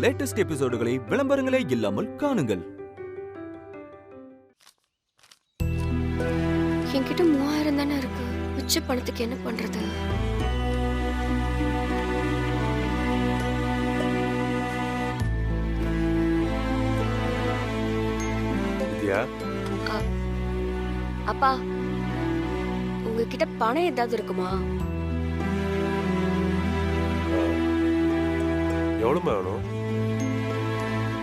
Latest எபிசோடுகளை விளம்பரங்களே இல்லாமல் காணுங்கள். என்கிட்ட 3000 தானே இருக்கு. மிச்ச பணத்துக்கு என்ன பண்றது? அப்பா, உங்ககிட்ட பணம் ஏதாவது இருக்குமா? எவ்வளவு வேணும்?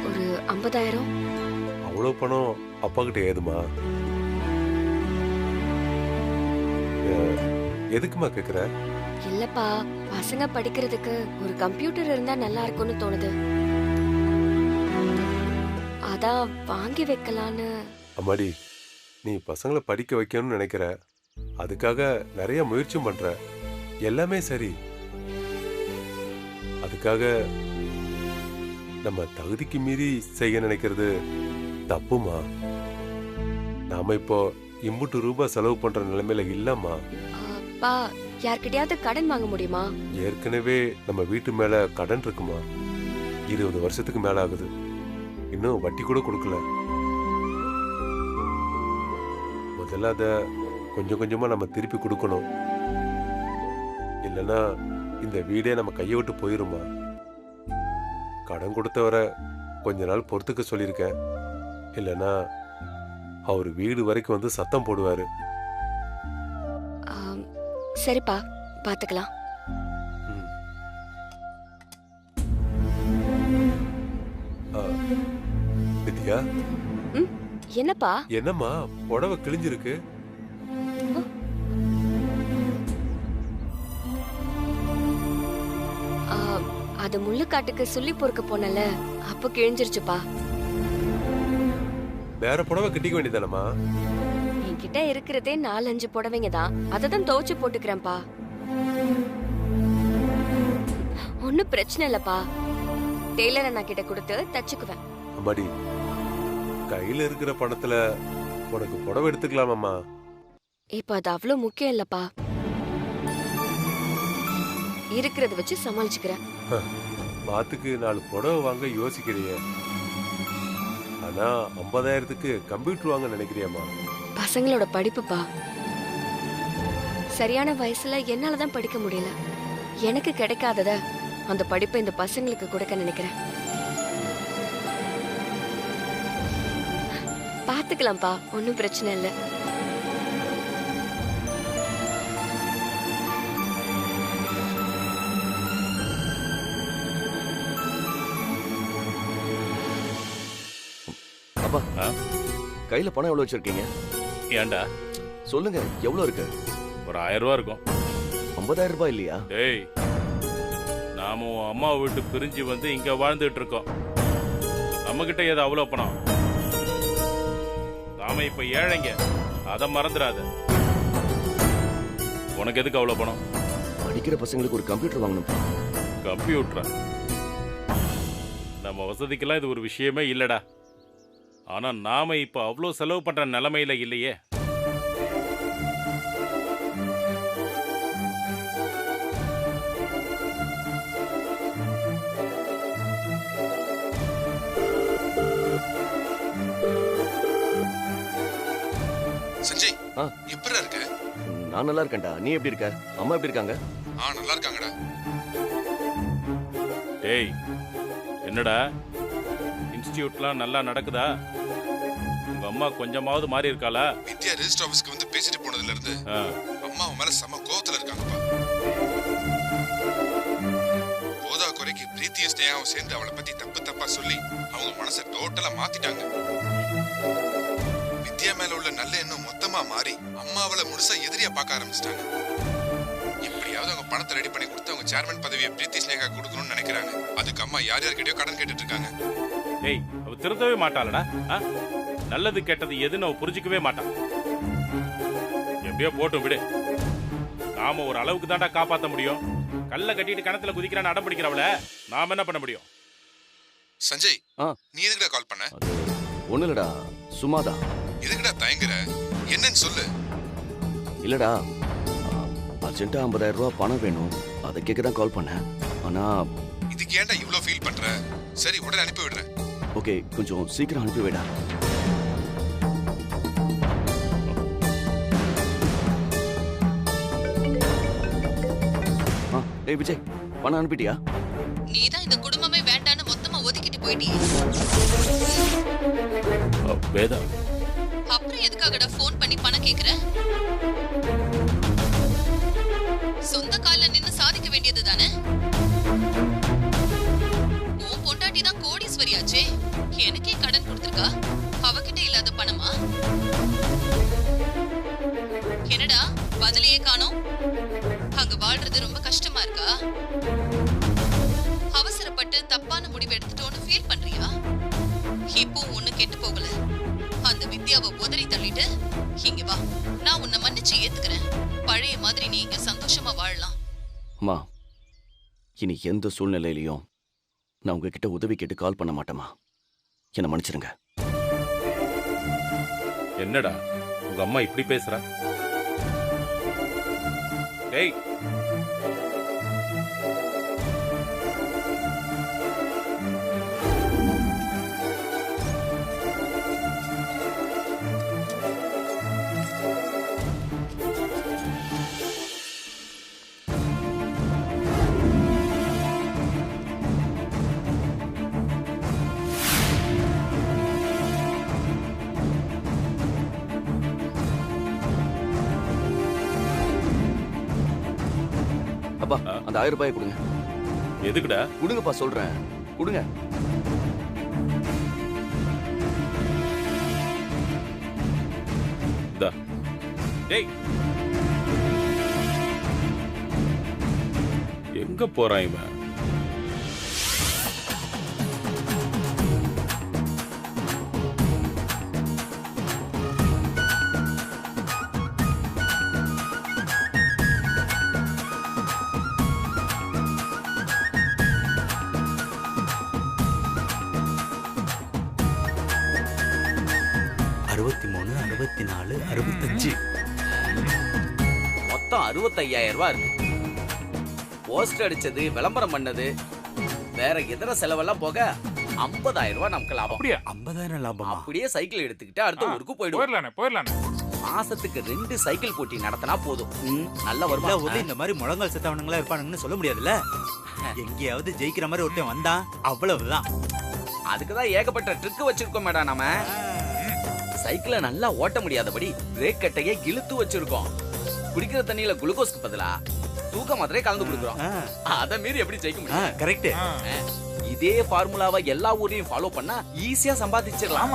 ஒரு 50,000. அவ்வளவு பணம் அப்பா கிட்ட ஏதுமா? எதுக்குமா கேக்குற? இல்லப்பா, பசங்க படிக்கிறதுக்கு ஒரு கம்ப்யூட்டர் இருந்தா நல்லா இருக்கும்னு தோணுது. அதான் வாங்கி வைக்கலான்னு. அம்மாடி, நீ பசங்களை படிக்க வைக்கணும்னு நினைக்கிற, அதுக்காக நிறைய முயற்சியும் பண்ற, எல்லாமே சரி. அதுக்காக நம்ம தகுதிக்கு மீறி செய்ய நினைக்கிறது தப்புமா. நாம இப்போ இம்புட்டு ரூபாய் செலவு பண்ற நிலைமையில இல்லம்மா. அப்பா, யார்கிட்டயாவது கடன் வாங்க முடியுமா? ஏற்கனவே நம்ம வீட்டு மேல கடன் இருக்குமா. 20 வருஷத்துக்கு மேல ஆகுது, இன்னும் வட்டி கூட கொடுக்கல. முதல்ல அத கொஞ்சம் கொஞ்சமா நம்ம திருப்பி கொடுக்கணும். இல்லைன்னா இந்த வீடே நம்ம கையை விட்டு போயிருமா. கடன் கொடுத்தவரை கொஞ்ச நாள் பொறுத்துக்க சொல்லியிருக்கேன். இல்லைன்னா அவர் வீடு வரைக்கும் வந்து சத்தம் போடுவாரு. சரிப்பா, பாத்துக்கலாம். வித்யா, என்னப்பா? என்னம்மா புடவை கிழிஞ்சிருக்கு? அது முள்ளுக்காட்டுக்கு சொல்லி பொறுக்க போனல, அப்ப கிழிஞ்சிருச்சுப்பா. வேற புடவை கட்டிக்க வேண்டியதானம்மா? என்கிட்ட இருக்கிறதே 4-5 புடவைங்க தான், அததான் துவைச்சு போட்டுக்கிறேன்ப்பா. ஒன்னும் பிரச்சனை இல்லப்பா, டெய்லர் அண்ணா கிட்ட கொடுத்து தச்சுக்குவேன். அம்மாடி, கையில இருக்கிற பணத்துல உனக்கு புடவை எடுத்துக்கலாமாம்மா? இப்ப அது அவ்வளவு முக்கியம் இல்லப்பா, இருக்கிறத வச்சு சமாளிச்சுக்கிறேன். மாத்துக்கு 4 புடவை வாங்க யோசிக்கிறிய, ஆனா 50,000க்கு கம்ப்யூட்டர் வாங்க நினைக்கிறியாமா? பசங்களோட படிப்புப்பா, சரியான வயசுல என்னாலதான் படிக்க முடியல. எனக்கு கிடைக்காதத அந்த படிப்பை இந்த பசங்களுக்கு கொடுக்க நினைக்கிறேன். பாத்துக்கலாம்ப்பா, ஒன்னும் பிரச்சனை இல்லை. அப்பா, கையில பணம் எவ்வளவு வச்சிருக்கீங்க? ஏண்டா சொல்லுங்க, எவ்வளவு இருக்கு? ஒரு 1000 ரூபா இருக்கும். 50,000 ரூபாய் இல்லையா? டேய், நாம அம்மா வீட்டு பிரிஞ்சு வந்து இங்க வாழ்ந்துட்டு இருக்கோம். நம்ம கிட்ட ஏதோ அவ்வளவு பணம்? நாம இப்ப ஏழைங்க, அதை மறந்துடாத. உனக்கு எதுக்கு அவ்வளவு பணம்? படிக்கிற பசங்களுக்கு ஒரு கம்ப்யூட்டர் வாங்கணும். கம்ப்யூட்டரா? நம்ம வசதிக்கெல்லாம் இது ஒரு விஷயமே இல்லடா. ஆனா நாம இப்ப அவ்வளோ செலவு பண்ற நிலைமையில இல்லையே. சஞ்சய், எப்படி இருக்க? நான் நல்லா இருக்கேன்டா. நீ எப்படி இருக்க? அம்மா எப்படி இருக்காங்க? நல்லா இருக்காங்கடா. டேய், என்னடா இன்ஸ்டிடியூட்லாம் நல்லா நடக்குதா? உங்க அம்மா கொஞ்சமாவது மாறி இருக்காளா? வித்யா ரெஜிஸ்டர் ஆபீஸ்க்கு வந்து பேசிட்டு போனதுல இருந்து அம்மா அவன் மேல செம கோவத்துல இருக்காங்கப்பா. போதா குறைக்கு பிரீத்தியும் ஸ்னேகாவும் சேர்ந்து அவளை பத்தி தப்பா சொல்லி அவங்க மனசை டோட்டலா மாத்திட்டாங்க. வித்யா மேல உள்ள நல்ல எண்ணம் மொத்தமா மாறி அம்மா அவளை முழுசா எதிரியா பார்க்க ஆரம்பிச்சிட்டாங்க. எப்படியாவது அவங்க பணத்தை ரெடி பண்ணி கொடுத்து அவங்க சேர்மன் பதவியை பிரீத்தி ஸ்னேகா கொடுக்கணும்னு நினைக்கிறாங்க. அதுக்கு அம்மா யார்கிட்டயோ கடன் கேட்டுட்டு இருக்காங்க. டேய், அவ திருந்தவே மாட்டாளடா. நல்லது கெட்டது எதுன்னு அவ புரிஞ்சுக்கவே மாட்டான். எப்படியோ போட்டும் விடு. நாம ஒரு அளவுக்கு தாண்டா காப்பாற்ற முடியும். கல்ல கட்டிட்டு கணத்துல குதிக்கிறான்னு அடம் பிடிக்கிறவள நாம என்ன பண்ண முடியும்? சஞ்சய், நீ எதுக்குடா கால் பண்ண? ஒண்ணு இல்லடா, சும்மாதா. எதுக்குடா தயங்குற? என்னன்னு சொல்லு. இல்லடா, அர்ஜென்ட்டா 50,000 ரூபாய் பணம் வேணும், அதை கேட்க தான் கால் பண்ணேன். ஆனா இதுக்கு ஏன்டா இவ்ளோ ஃபீல் பண்ற? சரி, உடனே அனுப்பி விடுறேன். ஓகே, கொஞ்சம் சீக்கிரம் அனுப்பி விடா. டேய் விஜய், பணம் அனுப்பிட்டியா? நீதான் இந்த குடும்பமே வேண்டான்னு மொத்தமா ஒதுக்கிட்டு போயிட்டியே. வேதா, அப்புறம் எதுக்காகடா போன் பண்ணி பணம் கேக்குற? சொந்த கால்ல நின்னு சாதிக்க வேண்டியது தானே? உன் பொண்டாட்டி தான் கோடீஸ்வரியாச்சே. எனக்கே கடன் கொடுத்திருக்கா. அவகிட்ட இல்லாத பணமா? என்னடா பதிலையே காணோம்? அங்க வாழ்றது ரொம்ப கஷ்டமா இருக்கா? அவசரப்பட்டு தப்பான முடிவு எடுத்துட்டோன்னு ஃபீல் பண்றியா? இப்போ ஒண்ணு கெட்டு போகல. அந்த வித்யாவை உதறி தள்ளிட்டு இங்க வா, நான் உன்னை மன்னிச்சு ஏத்துக்கிறேன். பழைய மாதிரி நீ இங்க சந்தோஷமா வாழலாம். அம்மா, இனி எந்த சூழ்நிலையிலையும் நான் உங்ககிட்ட உதவி கேட்டு கால் பண்ண மாட்டேமா. என்னை மன்னிச்சிருங்க. என்னடா உங்க அம்மா இப்படி பேசுறா? டேய், அப்பா, அந்த 1000 ரூபாயை கொடுங்க. எதுக்குடா? கொடுங்கப்பா, சொல்றேன், கொடுங்க. டேய், எங்க போறான் இவன்? மொத்தம் 65,000 ரூபாய் இருக்கு. போஸ்டர் அடிச்சது, விளம்பரம் பண்ணது, வேற இதர செலவெல்லாம் போக 50,000 ரூபாய் நமக்கு லாபம். அப்படியே 50,000 லாபம். அப்படியே சைக்கிள் எடுத்துக்கிட்டு அடுத்த ஊருக்கு போயிடுவோம். போயிடலானே. மாசத்துக்கு 2 சைக்கிள் போட்டி நடத்தினா போதும். நல்ல வருமானம். இந்த மாதிரி முழங்கால் செத்தவனுங்களா இருப்பானுங்கன்னு சொல்ல முடியாதுல்ல. எங்கேயாவது ஜெயிக்கிற மாதிரி ஒருத்தன் வந்தான், அவ்வளவுதான். அதுக்குதான் ஏகப்பட்ட ட்ரிக் வச்சிருக்கோம் மேடம். நாம சைக்கிளை நல்லா ஓட்ட முடியாதபடி பிரேக் கட்டையே இழுத்து வச்சிருக்கோம். குடிக்கிற தண்ணியில குளுக்கோஸ்க்கு பதிலா தூக்க மாத்திரை கலந்து கொடுக்குறோம். அத மீறி எப்படி ஜெயிக்க முடியும்? கரெக்ட். இதே ஃபார்முலாவை எல்லா ஊரையும் ஃபாலோ பண்ணா ஈஸியா சம்பாதிச்சிடலாம்.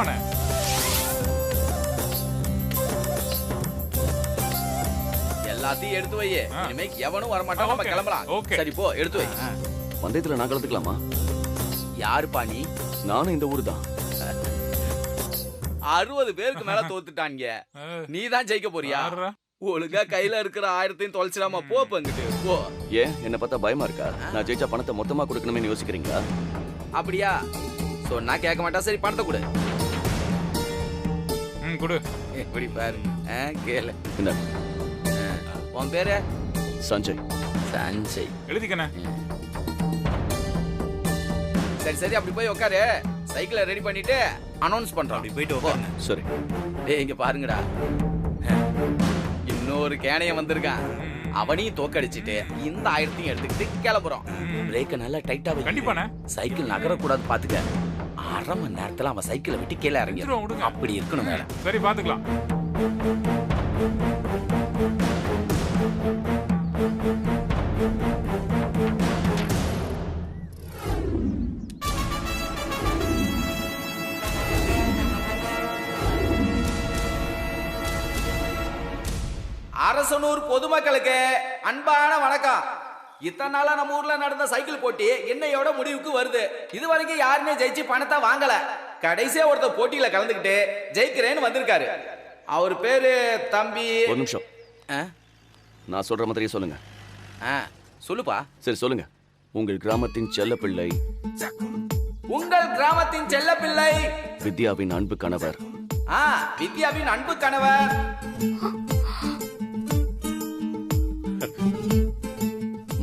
எல்லாத்தையும் எடுத்து வை. இனிமே எவனும் வரமாட்டான். நம்ம கிளம்பலாம். சரி போ, எடுத்து வை. பந்தயத்துல நான் கலந்துக்கலாமா? யாருப்பா நீ? நானும் இந்த ஊரு தான். 60 பேருக்கு மேல தோத்துட்டாங்க. நீ தான் ஜெயிக்க போறியா? ஒழுங்கா கையில இருக்கிற 1000 தொலைச்சிடாம போ. பங்கிட்டு போ. ஏன் என்ன பார்த்தா பயமா இருக்கா? நான் ஜெயிச்சா பணத்தை மொத்தமா கொடுக்கணும்னு யோசிக்கிறீங்களா? அப்படியா? சொன்னா கேட்க மாட்டா. சரி, பணத்தை கொடு. கொடு. எப்படி பாரு. கேளு. என்ன? உன் பேரு? சஞ்சய். சஞ்சய் எழுதிக்கண்ணே. சரி சரி, அப்படி போய் உட்காரு. சைக்கிளை ரெடி பண்ணிட்டு அனௌன்ஸ் பண்றோம். அப்படி போயிட்டு உட்காருங்க. சரி. டேய், இங்க பாருங்கடா. இன்னொரு கேனைய வந்திருக்கான். அவனையும் தோக்கடிச்சிட்டு இந்த 1000 எடுத்துக்கிட்டு கிளம்புறோம். பிரேக்க நல்லா டைட்டா வை. கண்டிப்பாண்ணே. சைக்கிள் நகரக்கூடாது பாத்துக்க. 1/2 மணி நேரத்துல அவன் சைக்கிளை விட்டு கீழே இறங்கி அப்படி இருக்கணும் மேடம். சரி, பாத்துக்கலாம். அரசனூர் பொதுமக்களுக்கு அன்பான வணக்கம். இத்தனை நாளா நம்ம ஊர்ல நடந்த சைக்கிள் போட்டி இன்னையோட முடிவுக்கு வருது. இது வரைக்கும் யாருமே ஜெயிச்சு பணத்தை வாங்கல. கடைசியா ஒருத்தர் போட்டியில கலந்துக்கிட்டு ஜெயிக்கிறேன்னு வந்திருக்காரு. அவர் பேரு தம்பி. ஒரு நிமிஷம். நான் சொல்ற மாதிரியே சொல்லுங்க. சொல்லுப்பா. சரி, சொல்லுங்க. உங்கள் கிராமத்தின் செல்லப்பிள்ளை. உங்கள் கிராமத்தின் செல்லப்பிள்ளை வித்யாவின் அன்பு கணவர். வித்யாவின் அன்பு கணவர்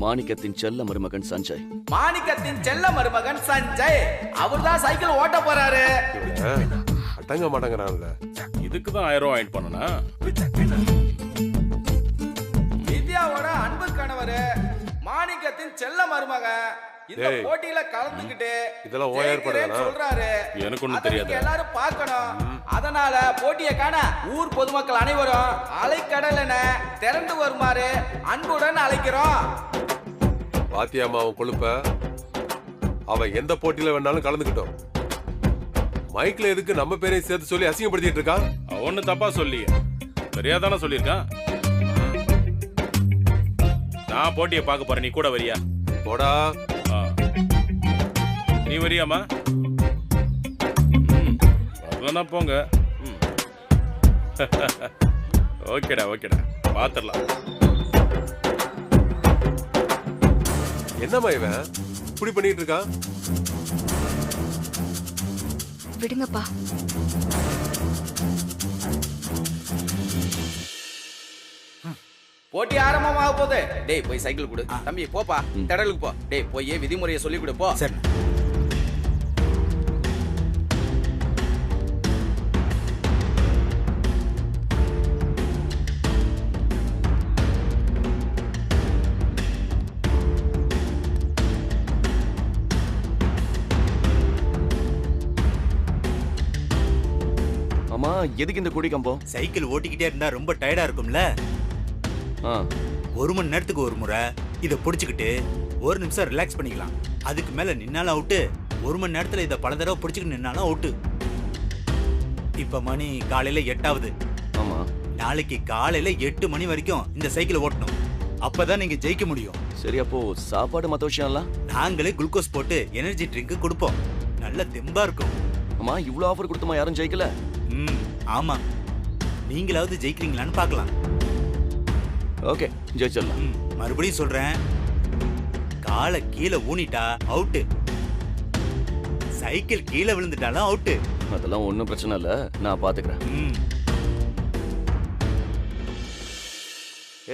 மாணிக்கத்தின் செல்ல மருமகன் சஞ்சய். மாணிக்கத்தின் செல்ல மருமகன் சஞ்சய். அவர்தான் சைக்கிள் ஓட்ட போறாரு. அடங்க மாட்டேங்கிறான்ல. இதுக்கு தான் 1000 ரூபாய் வாங்கிட்டு பண்ணனா? வித்யாவோட அன்பு கணவர் மாணிக்கத்தின் செல்ல மருமகன் இந்த போட்டியில கலந்துக்கிட்டு இதெல்லாம் ஓ ஏற்பாடுதானா சொல்றாரு. எனக்கு ஒண்ணும் தெரியாது. எல்லாரும் பார்க்கணும். அதனால போட்டியை காண ஊர் பொதுமக்கள் அனைவரும் அலைக்கடல் என திரண்டு வருமாறு அன்புடன் அழைக்கிறோம். பாத்தியாமா அவன் கொழுப்ப. அவன் எந்த போட்டியில வேணாலும் கலந்துக்கிட்டோம். மைக்ல எதுக்கு நம்ம பேரையும் சேர்த்து சொல்லி அசிங்கப்படுத்திட்டு இருக்கான்? அவனு தப்பா சொல்லி சரியாதானே சொல்லியிருக்கான். நான் போட்டியை பார்க்க போறேன், நீ கூட வரியா? போடா. நீ வரியாமா? வரலன்னா போங்க. ஓகேடா ஓகேடா, பாத்துடலாம். என்னம்மா இவன் இப்படி பண்ணிட்டு இருக்கான்? விடுங்கப்பா. போட்டி ஆரம்பமாக போகுது. டேய் போய் சைக்கிள் கொடு. தம்பி போப்பா, திடலுக்கு போ. டேய் போய் விதிமுறையை சொல்லி கொடு போ. சரி. அம்மா எதுக்கு இந்த கொடி கம்பம்? சைக்கிள் ஓட்டிக்கிட்டே இருந்தா ரொம்ப டயர்டா இருக்கும்ல. 1 மணி நேரத்துக்கு ஒரு முறை இதை பிடிச்சிக்கிட்டு 1 நிமிஷம் ரிலாக்ஸ் பண்ணிக்கலாம். அதுக்கு மேல நின்னாலும் அவுட்டு. 1 மணி நேரத்துல இதை பல தடவை பிடிச்சிக்கிட்டு நின்னாலும் அவுட்டு. இப்ப மணி காலையில 8 ஆமா. நாளைக்கு காலையில 8 மணி வரைக்கும் இந்த சைக்கிள் ஓட்டணும். அப்பதான் நீங்க ஜெயிக்க முடியும். சரி, அப்போ சாப்பாடு மத்த விஷயம்லாம் நாங்களே குளுக்கோஸ் போட்டு எனர்ஜி ட்ரிங்க் கொடுப்போம். நல்ல தெம்பா இருக்கும். அம்மா இவ்வளவு ஆஃபர் கொடுத்தமா யாரும் ஜெயிக்கல? ஆமா. நீங்களாவது ஜெயிக்கிறீங்களான்னு பார்க்கலாம். ஓகே, ஜெயிச்சிடலாம். மறுபடியும் சொல்றேன், காலை கீழே ஊனிட்டா அவுட்டு. சைக்கிள் கீழே விழுந்துட்டாலும் அவுட்டு. அதெல்லாம் ஒன்றும் பிரச்சனை இல்லை, நான் பாத்துக்கிறேன்.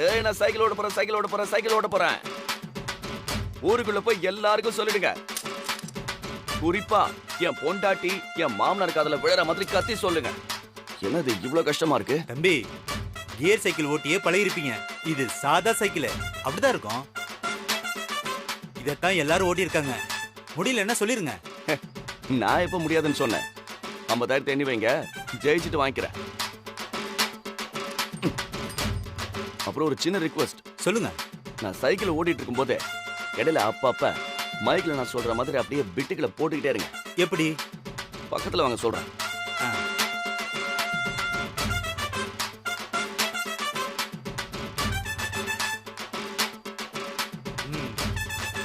ஏய், நான் சைக்கிள் ஓட போறேன். ஊருக்குள்ள போய் எல்லாருக்கும் சொல்லிடுங்க. குறிப்பா என் பொண்டாட்டி என் மாமனார் காதுல விழற மாதிரி கத்தி சொல்லுங்க. என்னது இவ்வளவு கஷ்டமா இருக்கு? தம்பி, கியர் சைக்கிள் ஓட்டியே பழகிருப்பீங்க. இது சாதா சைக்கிள், அப்படிதான் இருக்கும். இதத்தான் எல்லாரும் ஓட்டி இருக்காங்க. முடியல என்ன சொல்லிருங்க. நான் எப்ப முடியாதுன்னு சொன்னேன்? 50,000 எண்ணி வைங்க, ஜெயிச்சுட்டு வாங்கிக்கிறேன். அப்புறம் ஒரு சின்ன ரிக்வெஸ்ட். சொல்லுங்க. நான் சைக்கிள் ஓட்டிட்டு இருக்கும் போது இடையில அப்பப்ப மைக்ல நான் சொல்ற மாதிரி அப்படியே பிட்டுகளை போட்டுக்கிட்டே இருங்க. எப்படி? பக்கத்துல வாங்க சொல்றேன்.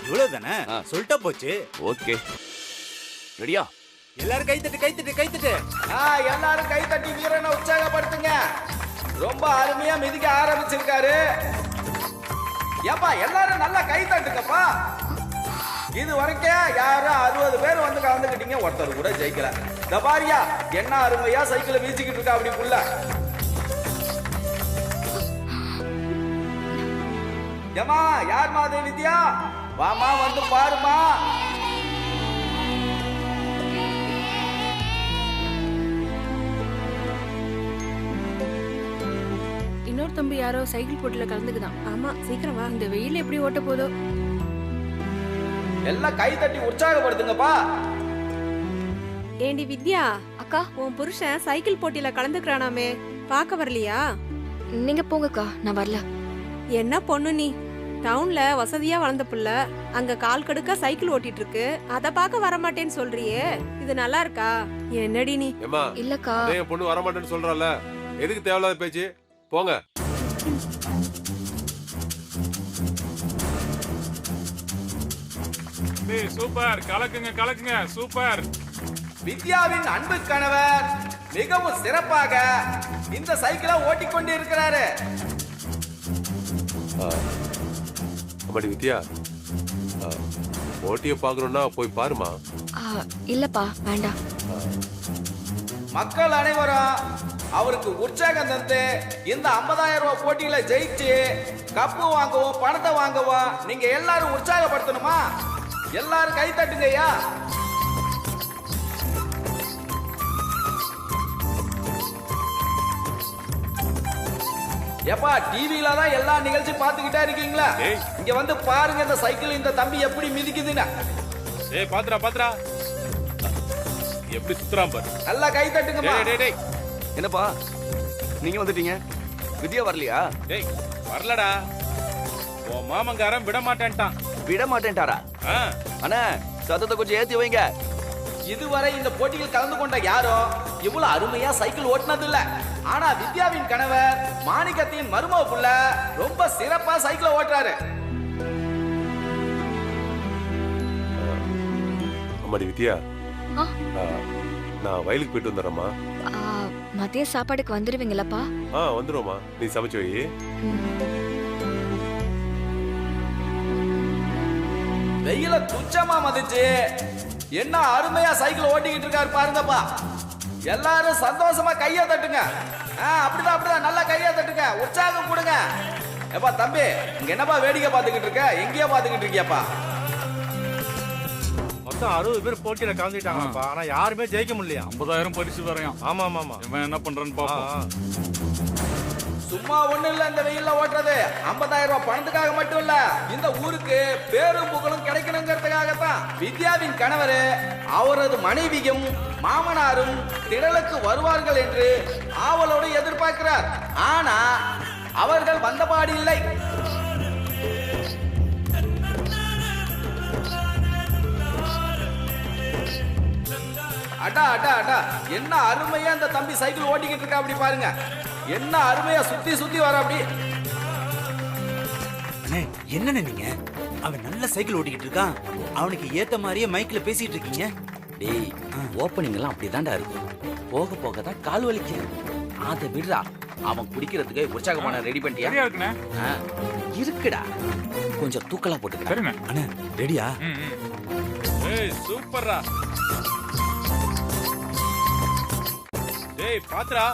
இவ்வளவுதானே? சொல்லிட்டா போச்சு. ஓகே, ரெடியா? எல்லாரும் கைத்தட்டு. எல்லாரும் கை தட்டி வீரனை உற்சாகப்படுத்துங்க. ரொம்ப அருமையா மிதிக்க ஆரம்பிச்சிருக்காரு. ஏப்பா எல்லாரும் நல்லா கை தட்டுங்கப்பா. இது வரைக்கும் யாரும் 60 பேர் வந்து கலந்துக்கிட்டீங்க, ஒருத்தர் கூட ஜெயிக்கல. இந்த பாரியா என்ன அருமையா சைக்கிள் வீசிக்கிட்டு இருக்கா அப்படிக்குள்ள. ஏமா யார் மாதிரி வித்யா, வாமா வந்து பாருமா. இன்னொரு தம்பி யாரோ சைக்கிள் போட்டில கலந்துக்குதான். ஆமா, சீக்கிரம் வா. இந்த வெயில் எப்படி ஓட்ட போதோ. எல்லாம் கை தட்டி உற்சாகப்படுத்துங்கப்பா. ஏண்டி வித்யா அக்கா, உன் புருஷன் சைக்கிள் போட்டியில கலந்துக்கிறானாமே, பாக்க வரலையா? நீங்க போங்கக்கா, நான் வரல. என்ன பொண்ணு நீ, டவுன்ல வசதியா வளர்ந்த புள்ள, அங்க கால் கடுக்க சைக்கிள் ஓட்டிட்டு இருக்கு, அத பாக்க வர மாட்டேன்னு சொல்றியே, இது நல்லா இருக்கா? என்னடி நீ? இல்லக்கா, பொண்ணு வர மாட்டேன்னு சொல்றல, எதுக்கு தேவையில்லாத பேச்சு? போங்க. Super, கலக்குங்க super. வித்யாவின் அன்பு கணவர் மிகவும் சிறப்பாக இந்த சைக்கிளை ஓட்டிக்கொண்டு இருக்கிறாரு. அம்மாடி வித்யா, போட்டியை பார்க்கணும்னா போய் பாருமா. இல்லப்பா, வேண்டாம். மக்கள் அனைவரும் அவருக்கு உற்சாகம் தந்து இந்த 50,000 ரூபாய் போட்டியில ஜெயிச்சு கப்பு வாங்குவோம், பணத்தை வாங்குவோம். நீங்க எல்லாரும் உற்சாகப்படுத்தணுமா? எல்லாரும் கை தட்டுங்கய்யா. எப்பா டிவில தான் எல்லா நிகழ்ச்சி பாத்துக்கிட்டே இருக்கீங்களா? இங்க வந்து பாருங்க இந்த சைக்கிள் இந்த தம்பி எப்படி மிதிக்குதுன்னு. ஏய் பாத்துடா பாத்துடா எப்படி சுத்துறான் பாரு. நல்லா கை தட்டுங்கம்மா. டேய் என்னப்பா நீங்க வந்துட்டீங்க, வித்யா வரலையா? டேய் வரலடா, உன் மாமங்காரன் விட மாட்டேன்ட்டான். விட மாட்டேன்ட்டாரா? அண்ணா சத்தத்தை கொஞ்சம் ஏத்தி வைங்க. இதுவரை இந்த போட்டியில் கலந்து கொண்ட யாரும் இவ்வளவு அருமையா சைக்கிள் ஓட்டினது இல்ல. ஆனா வித்யாவின் கணவர் மாணிக்கத்தின் மருமக புள்ள ரொம்ப சிறப்பா சைக்கிள் ஓட்டுறாரு. அம்மாடி வித்யா, நான் வயலுக்கு போயிட்டு வந்துடுறேம்மா. மதிய சாப்பாடுக்கு வந்துருவீங்களப்பா? வந்துடுவோம்மா, நீ சமைச்சு வை. வெயில துச்சமா மதிச்சு என்ன அருமையா சைக்கிள் ஓட்டிக்கிட்டு இருக்காரு பாருங்கப்பா. எல்லாரும் சந்தோஷமா கைய தட்டுங்க. அப்படிதான் நல்லா கைய தட்டுங்க, உற்சாகம் கொடுங்க. ஏப்பா தம்பி, இங்க என்னப்பா வேடிக்கை பார்த்துக்கிட்டு இருக்க? எங்கேயா பார்த்துக்கிட்டு இருக்கியாப்பா? மொத்தம் 60 பேர் போட்டியில கலந்துட்டாங்கப்பா. ஆனா யாருமே ஜெயிக்க முடியல. 50,000 பரிசு வரையும். ஆமா ஆமா, இவன் என்ன பண்றான்னு பாப்போம். சும்மா ஒண்ணு இல்ல இந்த வெயில்ல ஓட்டுறது. 50,000 ரூபாய் பணத்துக்காக மட்டும் இல்ல, இந்த ஊருக்கு பேரும் புகழும் கிடைக்கணுங்கிறதுக்காகத்தான் வித்யாவின் கணவர் அவரது மனைவியும் மாமனாரும் திடலுக்கு வருவார்கள் என்று ஆவலோடு எதிர்பார்க்கிறார். ஆனா அவர்கள் வந்தபாடு இல்லை. அடா அடா அடா, என்ன அருமையா இந்த தம்பி சைக்கிள் ஓட்டிக்கிட்டு இருக்கா. அப்படி பாருங்க, என்ன அருமையா சுத்தி சுத்தி வர. அப்படி என்னன்னு நீங்க, அவன் நல்ல சைக்கிள் ஓட்டிக்கிட்டு இருக்கான், அவனுக்கு ஏத்த மாதிரியே மைக்ல பேசிட்டு இருக்கீங்க. டேய், ஓப்பனிங் எல்லாம் அப்படிதான்டா இருக்கும், போக போக தான் கால் வலிக்கும். அதை விடுறா. அவன் குடிக்கிறதுக்கு உற்சாகமான ரெடி பண்ணிட்டியா? சரியா இருக்குண்ணே. இருக்குடா, கொஞ்சம் தூக்கலா போட்டுக்க. சரிண்ணே. அண்ணா ரெடியா? ஏய் சூப்பர்ரா. டேய் பாத்துடா.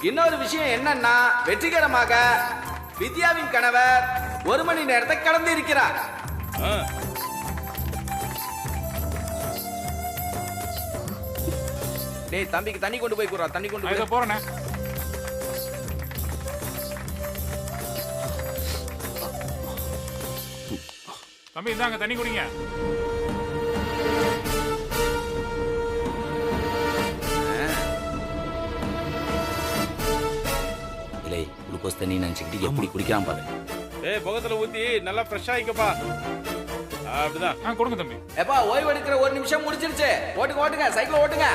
இன்னொரு விஷயம் என்னன்னா, வெற்றிகரமாக வித்யாவின் கணவர் 1 மணி நேரத்தை கடந்து இருக்கிறார். டேய் தம்பிக்கு தண்ணி கொண்டு போய் குறா. தண்ணி கொண்டு போய் போறேண்ணே. தம்பி இந்தாங்க தண்ணி குடிங்க. இல்லை குளுக்கோஸ் தண்ணி நினைச்சுக்கிட்டு எப்படி குடிக்கலாம் பாரு. ஏய் முகத்துல ஊத்தி நல்லா ஃப்ரெஷ் ஆயிக்கப்பா. அப்படிதான். கொடுங்க தம்பி. எப்பா ஓய்வு எடுக்கிற 1 நிமிஷம் முடிச்சிருச்சு. ஓட்டுங்க சைக்கிள் ஓட்டுங்க.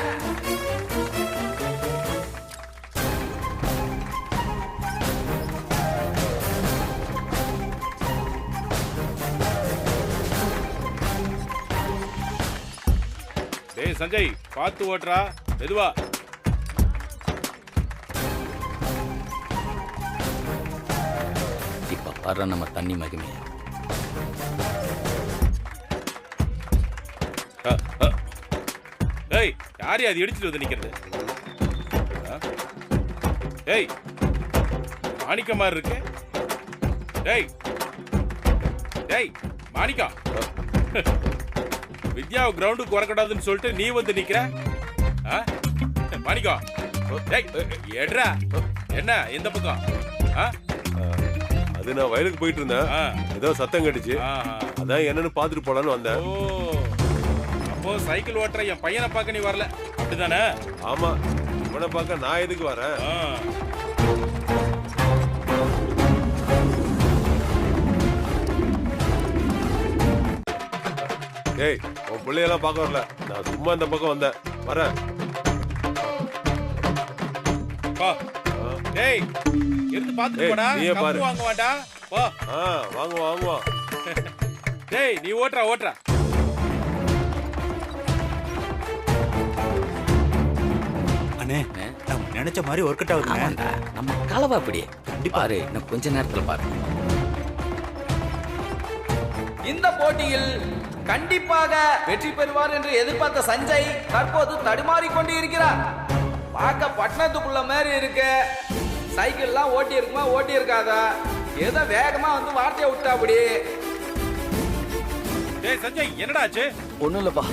டேய் சஞ்சய் பாத்து ஓட்டுறா, மெதுவா. இப்ப பாரு நம்ம தண்ணி மகிமையா. டேய் யாரு அது இடிச்சிட்டு வந்து நிக்கிறது? டேய் மாணிக்க மாதிரி இருக்கு. டேய் டேய் மாணிக்கா, வித்யாவை கிரவுண்டுக்கு வரக்கூடாதுன்னு சொல்லிட்டு நீ வந்து நிக்கிற. மாணிக்கா டேய் எட்ரா. என்ன எந்த பக்கம்? அது நான் வயலுக்கு போயிட்டு இருந்தேன், ஏதோ சத்தம் கேட்டுச்சு, அதான் என்னன்னு பாத்துட்டு போலான்னு வந்தேன். அப்போ சைக்கிள் ஓட்டுற என் பையனை பார்க்க நீ வரல, அப்படிதானே? ஆமா, இவனை பார்க்க நான் எதுக்கு வரேன்? டேய் உன் பிள்ளையெல்லாம் பார்க்க வரல, நான் சும்மா இந்த பக்கம் வந்தேன், வரேன். டேய் எடுத்து பாத்துட்டு போடா. நீயே பாரு. வாங்க வாடா. வா. வாங்குவோம். டேய் நீ ஓட்றா. அண்ணே நம்ம நினைச்ச மாதிரி ஒர்க் அவுட் ஆகுதுங்க. நம்ம கலவை அப்படியே கண்டிப்பா இன்னும் கொஞ்ச நேரத்துல பாரு. இந்த போட்டியில் கண்டிப்பாக வெற்றி பெறுவார் என்று எதிர்பார்த்த சஞ்சய் தற்போது தடுமாறிக் கொண்டு இருக்கிறார். பார்க்க பட்டணத்துக்குள்ள மாதிரி இருக்கு. சைக்கிள்லாம் ஓட்டி இருக்குமா ஓட்டி இருக்காதா? ஏதோ வேகமா வந்து வார்த்தையை விட்டா அப்படி. டேய் சஞ்சய் என்னடா ஆச்சு? ஒண்ணும் இல்லப்பா.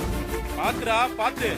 பாத்துடா பாத்து.